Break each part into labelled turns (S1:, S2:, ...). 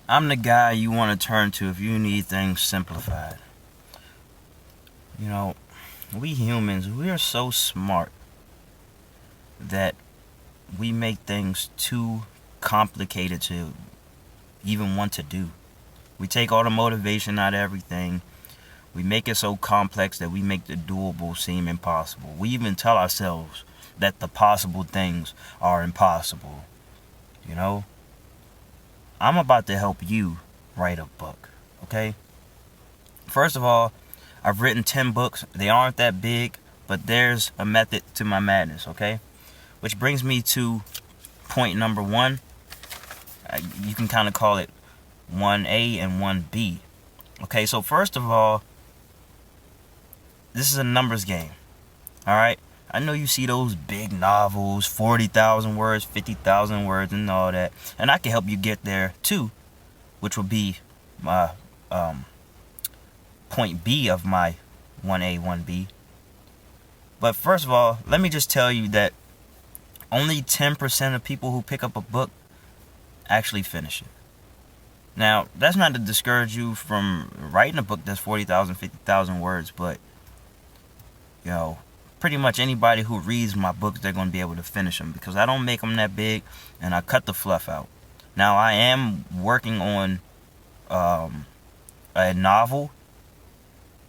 S1: I'm the guy you want to turn to if you need things simplified. You know, we humans, we are so smart that we make things too complicated to even want to do. We take all the motivation out of everything. We make it so complex that we make the doable seem impossible. We even tell ourselves that the possible things are impossible. You know, I'm about to help you write a book, okay? First of all, I've written 10 books. They aren't that big, but there's a method to my madness, okay? Which brings me to point number one. You can kind of call it 1A and 1B. Okay, so first of all, this is a numbers game, all right? I know you see those big novels, 40,000 words, 50,000 words, and all that. And I can help you get there too, which will be my point B of my 1A, 1B. But first of all, let me just tell you that only 10% of people who pick up a book actually finish it. Now, that's not to discourage you from writing a book that's 40,000, 50,000 words, but, you know, pretty much anybody who reads my books, they're going to be able to finish them because I don't make them that big and I cut the fluff out. Now, I am working on a novel,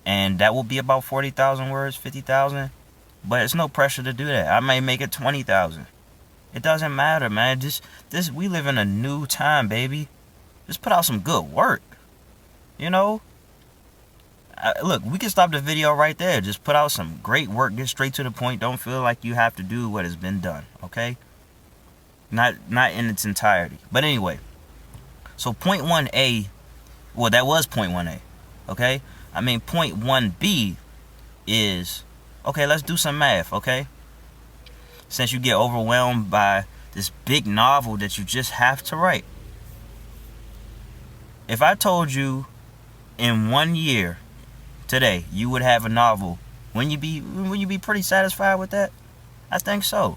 S1: and that will be about 40,000 words, 50,000, but it's no pressure to do that. I may make it 20,000. It doesn't matter, man. We live in a new time, baby. Just put out some good work. You know? Look, we can stop the video right there. Just put out some great work. Get straight to the point. Don't feel like you have to do what has been done. Okay? Not in its entirety. But anyway. So point 1A. Well, that was point 1A. Okay? I mean, point 1B is... Okay, let's do some math. Okay? Since you get overwhelmed by this big novel that you just have to write. If I told you in 1 year today you would have a novel, wouldn't you be pretty satisfied with that? I think so.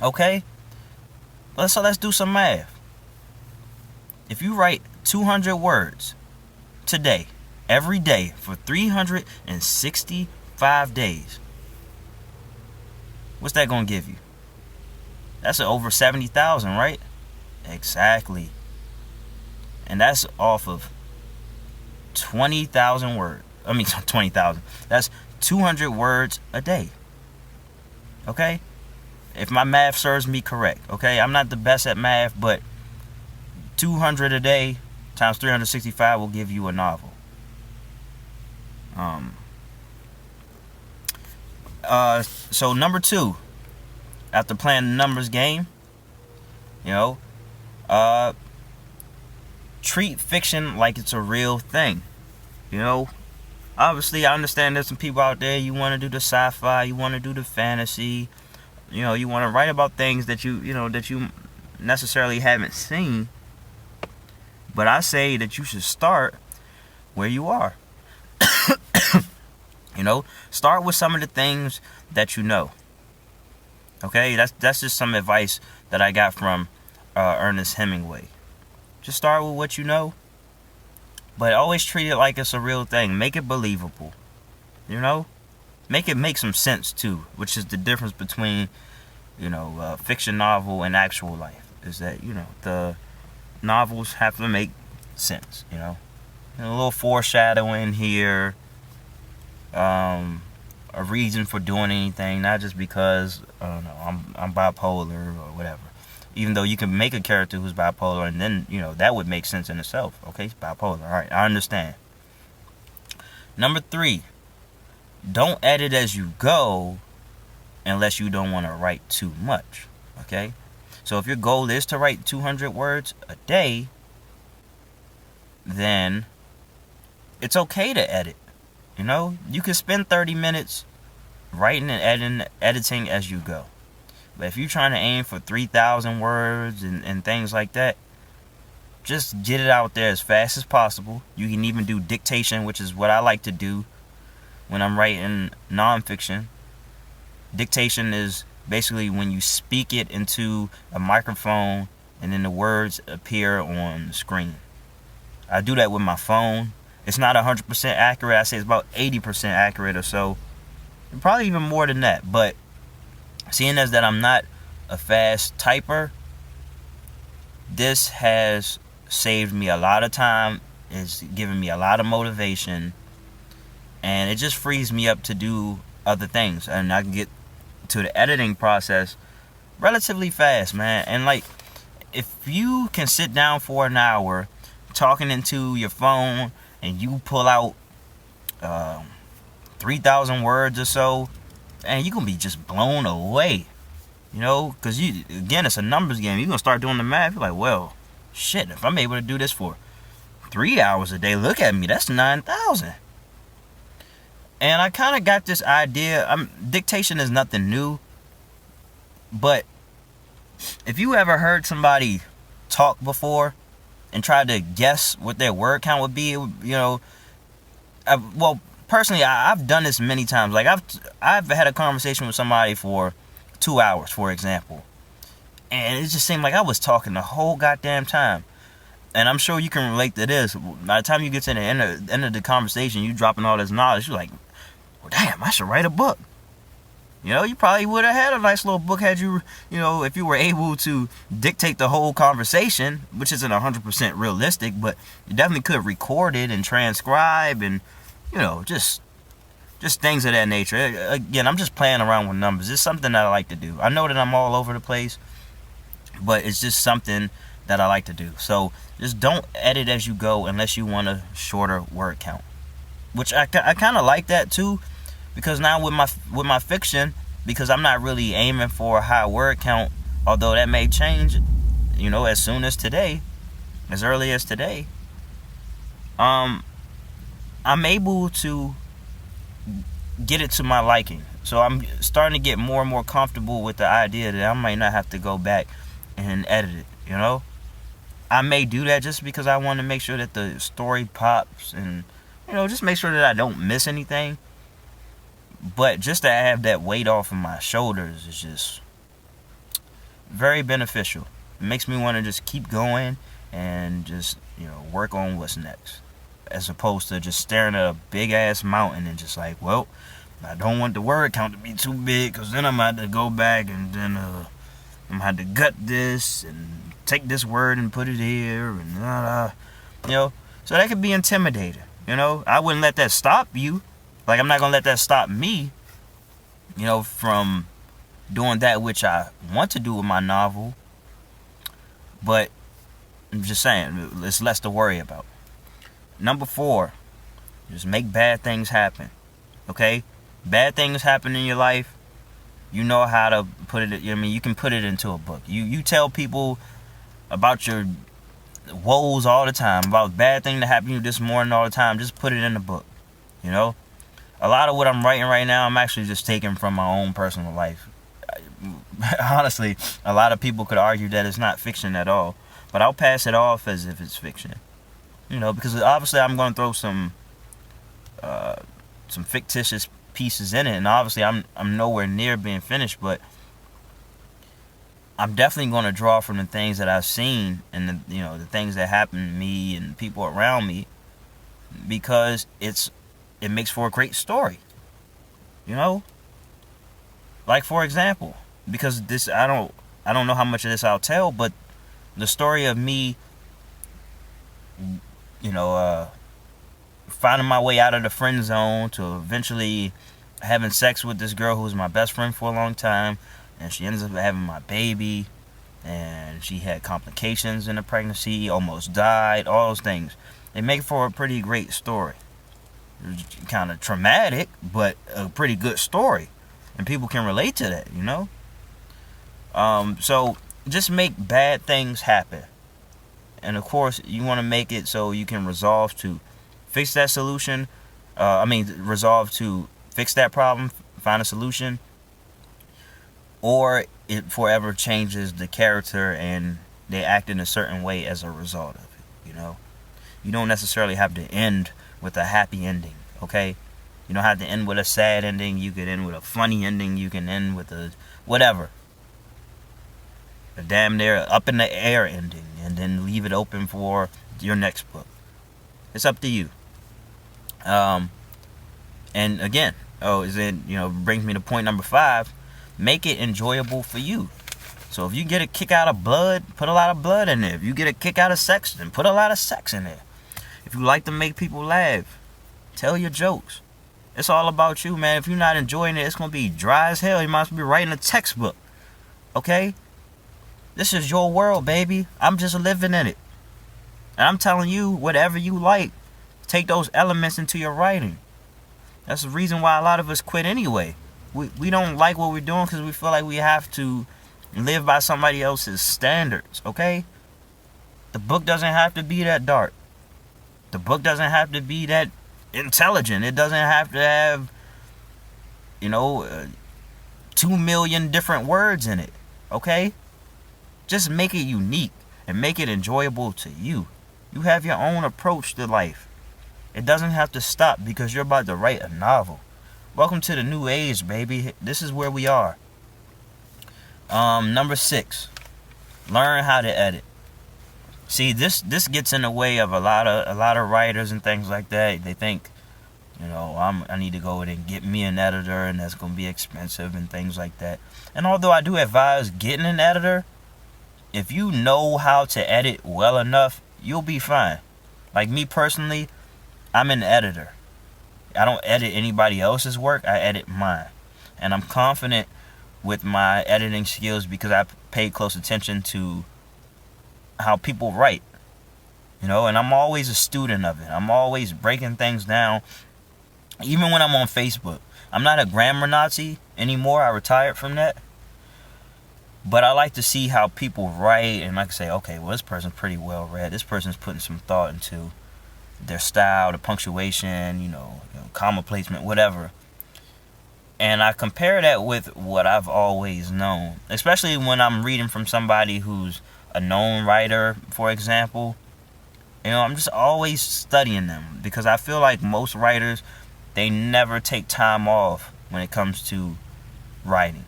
S1: Okay? So let's do some math. If you write 200 words today, every day for 365 days, what's that going to give you? That's over 70,000, right? Exactly. And that's off of 20,000 words. I mean, 20,000. That's 200 words a day. Okay? If my math serves me correct. Okay? I'm not the best at math, but 200 a day times 365 will give you a novel. So number 2, after playing the numbers game, treat fiction like it's a real thing. Obviously I understand there's some people out there, you want to do the sci-fi, you want to do the fantasy, you want to write about things that you necessarily haven't seen. But I say that you should start where you are. Start with some of the things that you know. Okay, that's just some advice that I got from Ernest Hemingway. Just start with what you know, but always treat it like it's a real thing. Make it believable. Make it make some sense too, which is the difference between fiction novel and actual life. Is that the novels have to make sense. A little foreshadowing here. A reason for doing anything, not just because I'm bipolar or whatever. Even though you can make a character who's bipolar, and then that would make sense in itself. Okay, he's bipolar. All right, I understand. Number 3, don't edit as you go, unless you don't want to write too much. Okay, so if your goal is to write 200 words a day, then it's okay to edit. You can spend 30 minutes writing and editing as you go. But if you're trying to aim for 3,000 words and things like that, just get it out there as fast as possible. You can even do dictation, which is what I like to do when I'm writing nonfiction. Dictation is basically when you speak it into a microphone and then the words appear on the screen. I do that with my phone. It's not 100% accurate. I say it's about 80% accurate or so. Probably even more than that. But seeing as that I'm not a fast typer, this has saved me a lot of time. It's given me a lot of motivation. And it just frees me up to do other things. And I can get to the editing process relatively fast, man. And like, if you can sit down for an hour talking into your phone and you pull out 3,000 words or so, and you're gonna be just blown away, you know, because again, it's a numbers game. You're gonna start doing the math. You're like, well, shit, if I'm able to do this for 3 hours a day, look at me, that's 9,000. And I kind of got this idea. Dictation is nothing new, but if you ever heard somebody talk before and tried to guess what their word count would be, you know, well, personally, I've done this many times. Like, I've had a conversation with somebody for 2 hours, for example, and it just seemed like I was talking the whole goddamn time. And I'm sure you can relate to this. By the time you get to the end of the conversation, you dropping all this knowledge, you're like, well, damn, I should write a book. You know, you probably would have had a nice little book had you know, if you were able to dictate the whole conversation, which isn't 100% realistic, but you definitely could record it and transcribe and, you know, just things of that nature. Again, I'm just playing around with numbers. It's something that I like to do. I know that I'm all over the place, but it's just something that I like to do. So just don't edit as you go unless you want a shorter word count, which I kind of like that too. Because now with my fiction, because I'm not really aiming for a high word count, although that may change, you know, as soon as today, as early as today, I'm able to get it to my liking. So I'm starting to get more and more comfortable with the idea that I might not have to go back and edit it, you know? I may do that just because I want to make sure that the story pops and, you know, just make sure that I don't miss anything. But just to have that weight off of my shoulders is just very beneficial. It makes me want to just keep going and just, you know, work on what's next. As opposed to just staring at a big ass mountain and just like, well, I don't want the word count to be too big because then I'm going to have to go back and then I'm going to have to gut this and take this word and put it here and you know. So that could be intimidating, you know. I wouldn't let that stop you. Like, I'm not going to let that stop me, you know, from doing that which I want to do with my novel. But I'm just saying, it's less to worry about. Number 4, just make bad things happen. Okay? Bad things happen in your life. You know how to put it, I mean, you can put it into a book. You tell people about your woes all the time, about bad thing that happened to you this morning all the time. Just put it in a book, you know? A lot of what I'm writing right now, I'm actually just taking from my own personal life. Honestly, a lot of people could argue that it's not fiction at all, but I'll pass it off as if it's fiction. You know, because obviously I'm going to throw some fictitious pieces in it, and obviously I'm nowhere near being finished, but I'm definitely going to draw from the things that I've seen and the things that happen to me and people around me, because it makes for a great story. You know? Like, for example, because this, I don't know how much of this I'll tell, but the story of me, finding my way out of the friend zone to eventually having sex with this girl who was my best friend for a long time, and she ends up having my baby, and she had complications in the pregnancy, almost died, all those things. They make for a pretty great story. Kind of traumatic, but a pretty good story, and people can relate to that, you know. So just make bad things happen, and of course you want to make it so you can resolve to fix that solution. Resolve to fix that problem, find a solution, or it forever changes the character and they act in a certain way as a result of it. You know, you don't necessarily have to end with a happy ending, okay? You don't have to end with a sad ending. You could end with a funny ending. You can end with a whatever. a damn near up in the air ending, and then leave it open for your next book. It's up to you. And again, brings me to point number 5. Make it enjoyable for you. So if you get a kick out of blood, put a lot of blood in there. If you get a kick out of sex, then put a lot of sex in there. If you like to make people laugh, tell your jokes. It's all about you, man. If you're not enjoying it, it's going to be dry as hell. You might as well be writing a textbook. Okay? This is your world, baby. I'm just living in it. And I'm telling you, whatever you like, take those elements into your writing. That's the reason why a lot of us quit anyway. We don't like what we're doing because we feel like we have to live by somebody else's standards, okay? The book doesn't have to be that dark. The book doesn't have to be that intelligent. It doesn't have to have, 2 million different words in it, okay? Just make it unique and make it enjoyable to you. You have your own approach to life. It doesn't have to stop because you're about to write a novel. Welcome to the new age, baby. This is where we are. Number 6, learn how to edit. See, this gets in the way of a lot of writers and things like that. They think, I need to go in and get me an editor, and that's going to be expensive and things like that. And although I do advise getting an editor, if you know how to edit well enough, you'll be fine. Like me personally, I'm an editor. I don't edit anybody else's work. I edit mine. And I'm confident with my editing skills because I pay close attention to how people write. And I'm always a student of it. I'm always breaking things down. Even when I'm on Facebook. I'm not a grammar Nazi anymore. I retired from that. But I like to see how people write, and I can say, okay, well, this person's pretty well read. This person's putting some thought into their style, the punctuation, comma placement, whatever. And I compare that with what I've always known, especially when I'm reading from somebody who's a known writer, for example. I'm just always studying them because I feel like most writers, they never take time off when it comes to writing.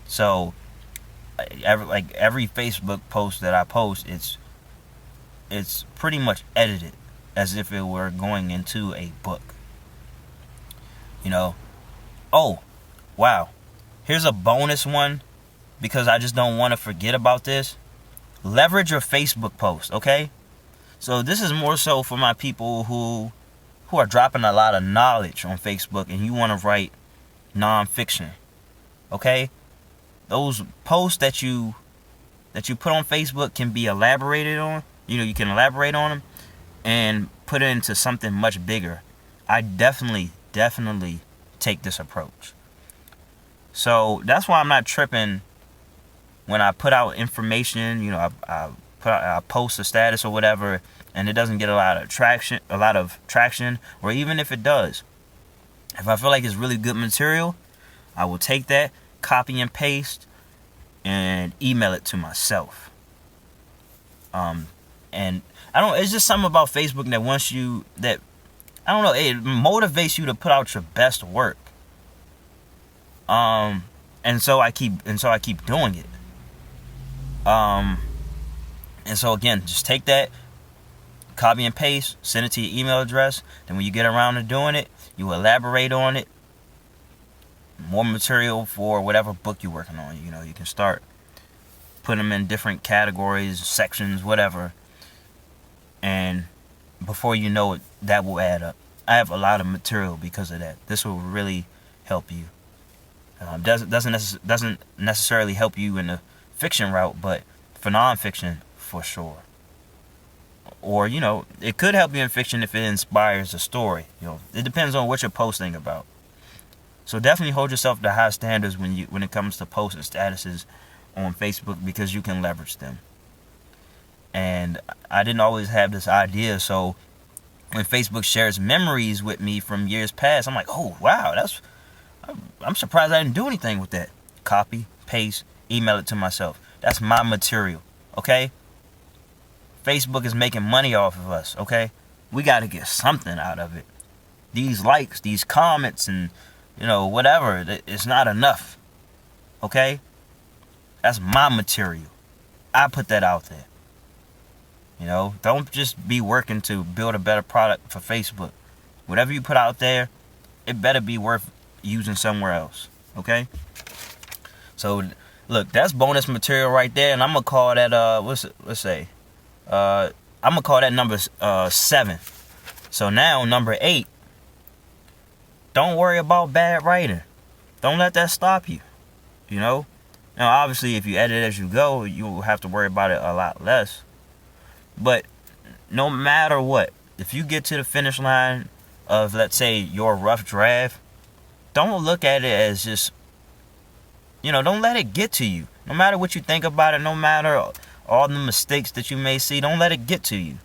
S1: So every Facebook post that I post, it's pretty much edited as if it were going into a book. Oh, wow. Here's a bonus one because I just don't want to forget about this. Leverage your Facebook post, okay? So this is more so for my people who are dropping a lot of knowledge on Facebook and you want to write nonfiction, okay? Those posts that you put on Facebook can be elaborated on. You can elaborate on them and put it into something much bigger. I definitely take this approach. So that's why I'm not tripping when I put out information. I post a status or whatever, and it doesn't get a lot of traction, or even if it does, if I feel like it's really good material, I will take that, copy and paste, and email it to myself. And it's just something about Facebook that it motivates you to put out your best work. And so I keep doing it. And so again, just take that, copy and paste, send it to your email address. Then when you get around to doing it, you elaborate on it. More material for whatever book you're working on. You can start putting them in different categories, sections, whatever. And before you know it, that will add up. I have a lot of material because of that. This will really help you. Doesn't necessarily help you in the fiction route, but for nonfiction, for sure. Or, it could help you in fiction if it inspires a story. It depends on what you're posting about. So definitely hold yourself to high standards when it comes to posting statuses on Facebook because you can leverage them. And I didn't always have this idea, so when Facebook shares memories with me from years past, I'm like, oh wow, I'm surprised I didn't do anything with that. Copy, paste, email it to myself. That's my material, okay? Facebook is making money off of us, okay? We got to get something out of it. These likes, these comments, and whatever, it's not enough, okay? That's my material. I put that out there. Don't just be working to build a better product for Facebook. Whatever you put out there, it better be worth using somewhere else. Okay? So, look, that's bonus material right there, and I'm gonna call that I'm gonna call that number 7. So now number 8. Don't worry about bad writing. Don't let that stop you. Now obviously if you edit as you go, you will have to worry about it a lot less. But no matter what, if you get to the finish line of, let's say, your rough draft, don't look at it as just, don't let it get to you. No matter what you think about it, no matter all the mistakes that you may see, don't let it get to you.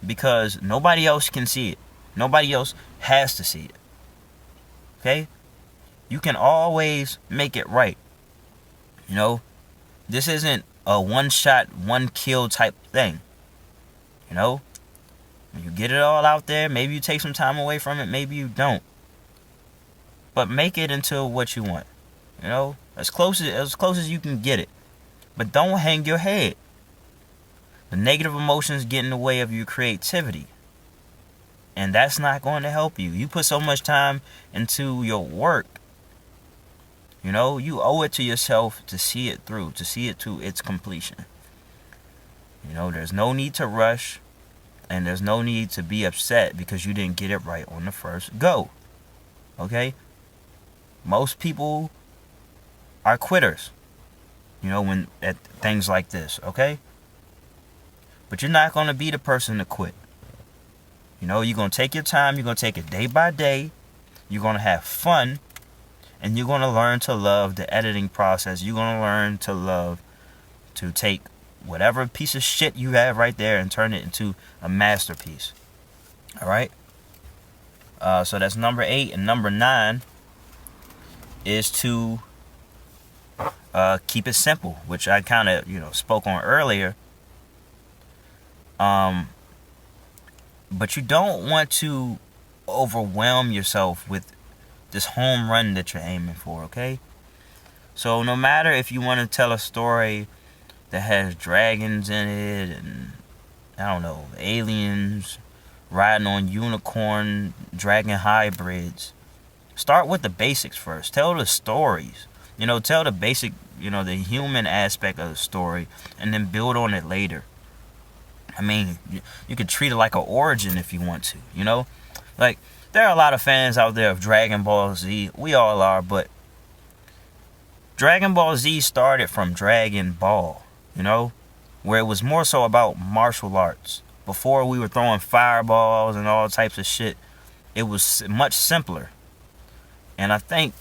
S1: Because nobody else can see it. Nobody else has to see it. Okay? You can always make it right. This isn't a one-shot, one-kill type thing. When you get it all out there, maybe you take some time away from it, maybe you don't. But make it into what you want. As close as you can get it. But don't hang your head. The negative emotions get in the way of your creativity. And that's not going to help you. You put so much time into your work. You owe it to yourself to see it through, to see it to its completion. There's no need to rush, and there's no need to be upset because you didn't get it right on the first go. Okay? Most people are quitters, when at things like this, okay? But you're not going to be the person to quit. You're going to take your time, you're going to take it day by day, you're going to have fun, and you're going to learn to love the editing process. You're going to learn to love to take whatever piece of shit you have right there and turn it into a masterpiece. Alright? So that's number 8. And number 9 is to keep it simple, which I kind of, spoke on earlier. But you don't want to overwhelm yourself with this home run that you're aiming for, okay? So no matter if you want to tell a story that has dragons in it and, I don't know, aliens riding on unicorn dragon hybrids, start with the basics first. Tell the stories. Tell the basic, the human aspect of the story, and then build on it later. I mean, you could treat it like an origin if you want to, Like, there are a lot of fans out there of Dragon Ball Z. We all are, but Dragon Ball Z started from Dragon Ball, where it was more so about martial arts. Before we were throwing fireballs and all types of shit, it was much simpler. And I think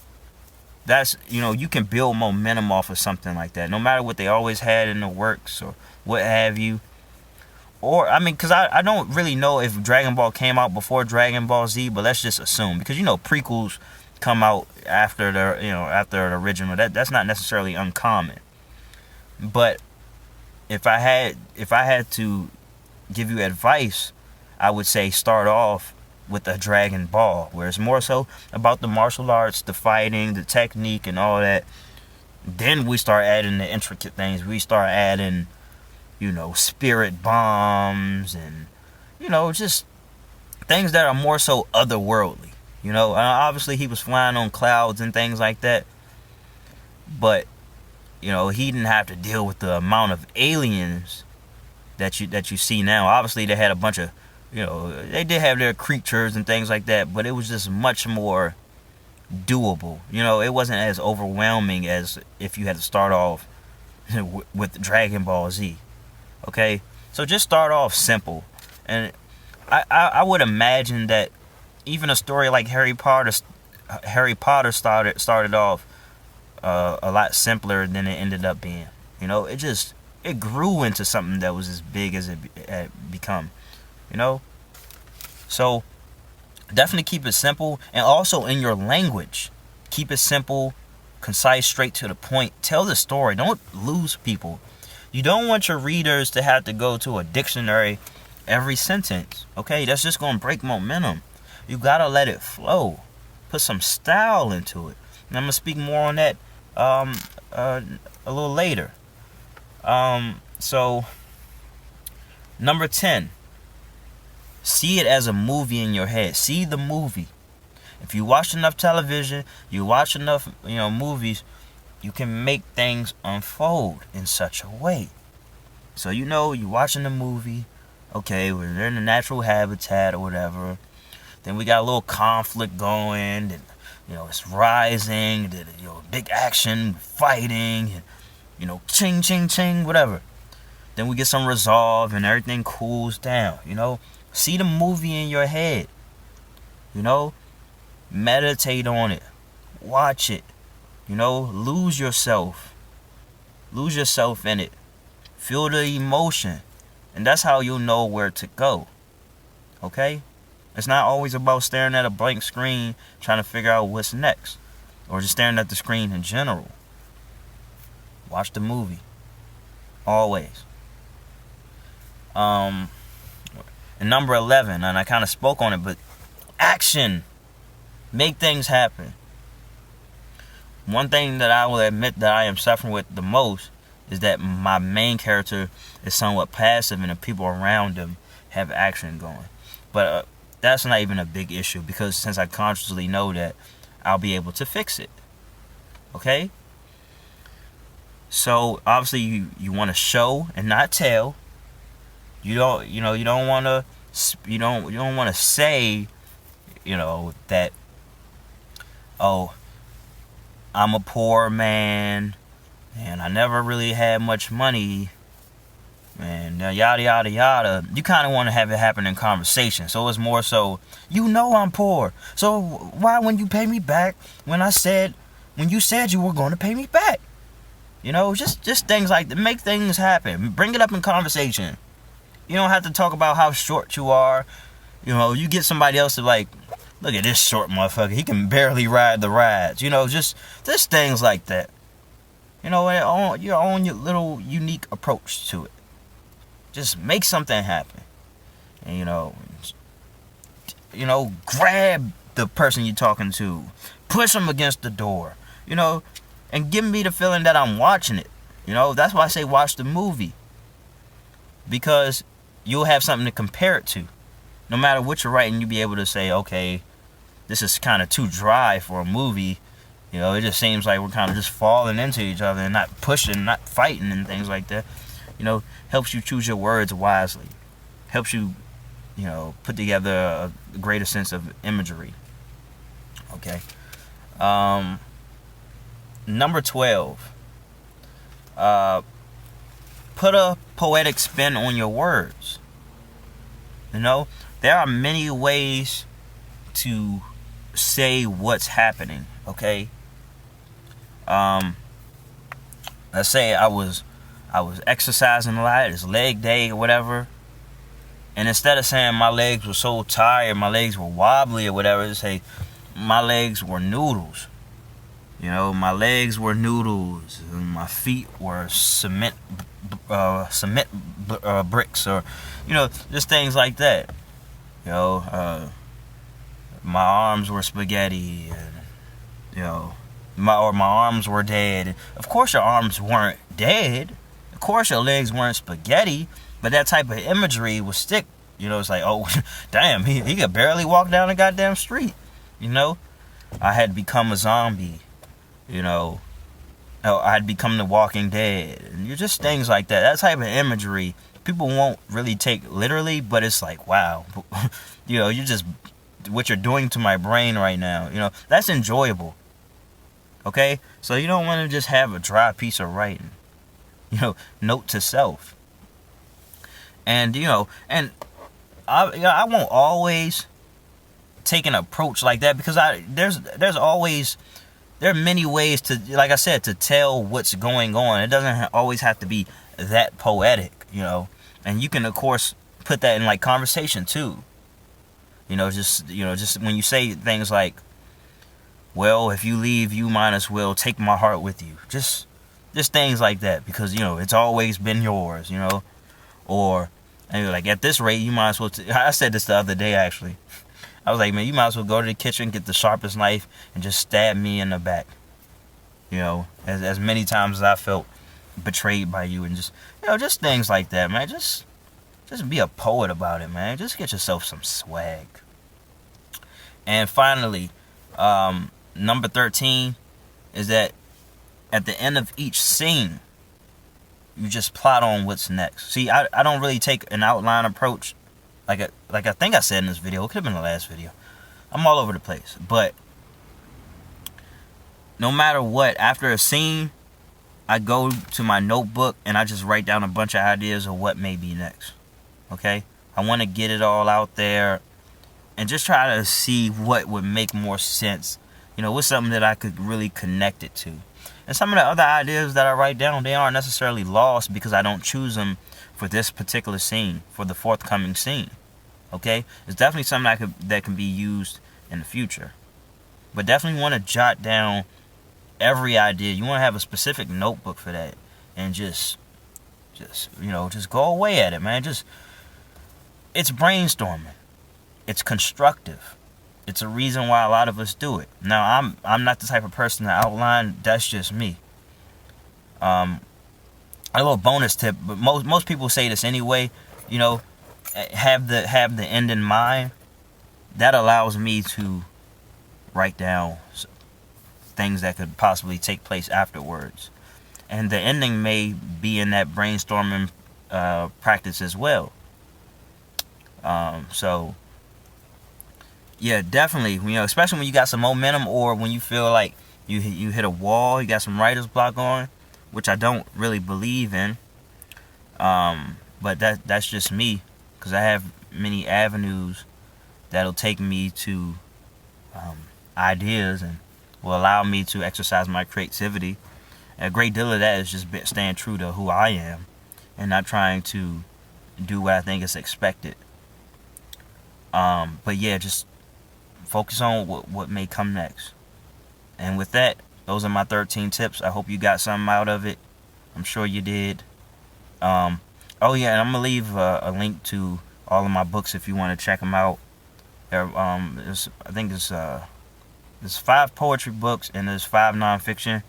S1: that's, you can build momentum off of something like that, no matter what they always had in the works or what have you. Or, because I don't really know if Dragon Ball came out before Dragon Ball Z, but let's just assume. Because, prequels come out after after the original. That's not necessarily uncommon. But if I had to give you advice, I would say start off with a Dragon Ball, where it's more so about the martial arts, the fighting, the technique, and all that. Then we start adding the intricate things. We start adding, spirit bombs and, just things that are more so otherworldly. Obviously he was flying on clouds and things like that. But, he didn't have to deal with the amount of aliens that you see now. Obviously they had a bunch of, they did have their creatures and things like that, but it was just much more doable. It wasn't as overwhelming as if you had to start off with Dragon Ball Z. Okay, so just start off simple, and I would imagine that even a story like Harry Potter started off a lot simpler than it ended up being. It grew into something that was as big as it had become. So definitely keep it simple, and also in your language, keep it simple, concise, straight to the point. Tell the story. Don't lose people. You don't want your readers to have to go to a dictionary every sentence, okay? That's just going to break momentum. You got to let it flow. Put some style into it. And I'm going to speak more on that a little later. So, number 10, see it as a movie in your head. See the movie. If you watch enough television, you watch enough, movies, you can make things unfold in such a way. So, you're watching the movie, okay, we're in a natural habitat or whatever. Then we got a little conflict going, and, it's rising, and, big action, fighting, and, ching, ching, ching, whatever. Then we get some resolve, and everything cools down, See the movie in your head, meditate on it, watch it, lose yourself in it, feel the emotion, and that's how you'll know where to go. Okay? It's not always about staring at a blank screen trying to figure out what's next, or just staring at the screen in general. Watch the movie, always. And number 11, and I kind of spoke on it, but action. Make things happen. One thing that I will admit that I am suffering with the most is that my main character is somewhat passive and the people around him have action going. But that's not even a big issue, because since I consciously know that, I'll be able to fix it. Okay? So obviously you want to show and not tell. You don't want to say, that, oh, I'm a poor man and I never really had much money and yada yada yada. You kind of want to have it happen in conversation. So it's more so, I'm poor. So why when you pay me back when you said you were going to pay me back? Just things like that. Make things happen. Bring it up in conversation. You don't have to talk about how short you are. You get somebody else to like, look at this short motherfucker. He can barely ride the rides. Just things like that. Your own little unique approach to it. Just make something happen. And, grab the person you're talking to. Push them against the door. And give me the feeling that I'm watching it. That's why I say watch the movie. Because you'll have something to compare it to. No matter what you're writing, you'll be able to say, okay, this is kind of too dry for a movie. It just seems like we're kind of just falling into each other and not pushing, not fighting and things like that. Helps you choose your words wisely. Helps you, put together a greater sense of imagery. Okay. Number 12. Put a poetic spin on your words. There are many ways to say what's happening, okay? Let's say I was exercising a lot, it's leg day or whatever, and instead of saying my legs were so tired, my legs were wobbly or whatever, just say my legs were noodles. My legs were noodles, and my feet were cement bricks, or just things like that. My arms were spaghetti, and my arms were dead. Of course your arms weren't dead. Of course your legs weren't spaghetti. But that type of imagery will stick. It's like, oh, damn, he could barely walk down the goddamn street. I had become a zombie. I had become the Walking Dead. And you're just things like that. That type of imagery, people won't really take literally, but it's like, wow. You're just, what you're doing to my brain right now. That's enjoyable. Okay? So you don't want to just have a dry piece of writing. Note to self. And, and I won't always take an approach like that, because there are many ways to, like I said, to tell what's going on. It doesn't always have to be that poetic, and you can of course put that in like conversation too. Just when you say things like, well, if you leave, you might as well take my heart with you. Just things like that, because it's always been yours, or and like, at this rate, you might as well. I said this the other day actually. I was like, man, you might as well go to the kitchen, get the sharpest knife, and just stab me in the back. As many times as I felt betrayed by you, and just, just things like that, man. Just be a poet about it, man. Just get yourself some swag. And finally, number 13 is that at the end of each scene, you just plot on what's next. See, I don't really take an outline approach, like I think I said in this video. It could have been the last video. I'm all over the place. But no matter what, after a scene, I go to my notebook and I just write down a bunch of ideas of what may be next. Okay? I want to get it all out there and just try to see what would make more sense. What's something that I could really connect it to. And some of the other ideas that I write down, they aren't necessarily lost because I don't choose them for this particular scene, for the forthcoming scene. Okay? It's definitely something that can be used in the future. But definitely want to jot down every idea. You want to have a specific notebook for that. And just go away at it, man. It's brainstorming. It's constructive. It's a reason why a lot of us do it. Now, I'm not the type of person to outline. That's just me. A little bonus tip, but most people say this anyway. Have the end in mind. That allows me to write down things that could possibly take place afterwards, and the ending may be in that brainstorming practice as well. So. Yeah, definitely. Especially when you got some momentum, or when you feel like you hit a wall, you got some writer's block on, which I don't really believe in. But that's just me, because I have many avenues that'll take me to ideas and will allow me to exercise my creativity. And a great deal of that is just staying true to who I am and not trying to do what I think is expected. But yeah, just focus on what may come next. And with that, those are my 13 tips. I hope you got something out of it. I'm sure you did. Oh yeah, and I'm gonna leave a link to all of my books if you want to check them out. I think there's 5 poetry books and there's 5 nonfiction.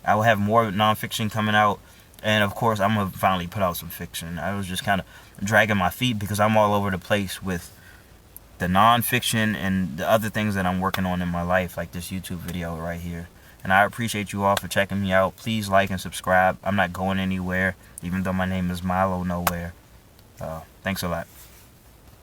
S1: I will have more nonfiction coming out, and of course I'm gonna finally put out some fiction. I was just kind of dragging my feet because I'm all over the place with the nonfiction and the other things that I'm working on in my life, like this YouTube video right here. And I appreciate you all for checking me out. Please like and subscribe. I'm not going anywhere, even though my name is Milo Nowhere. Thanks a lot.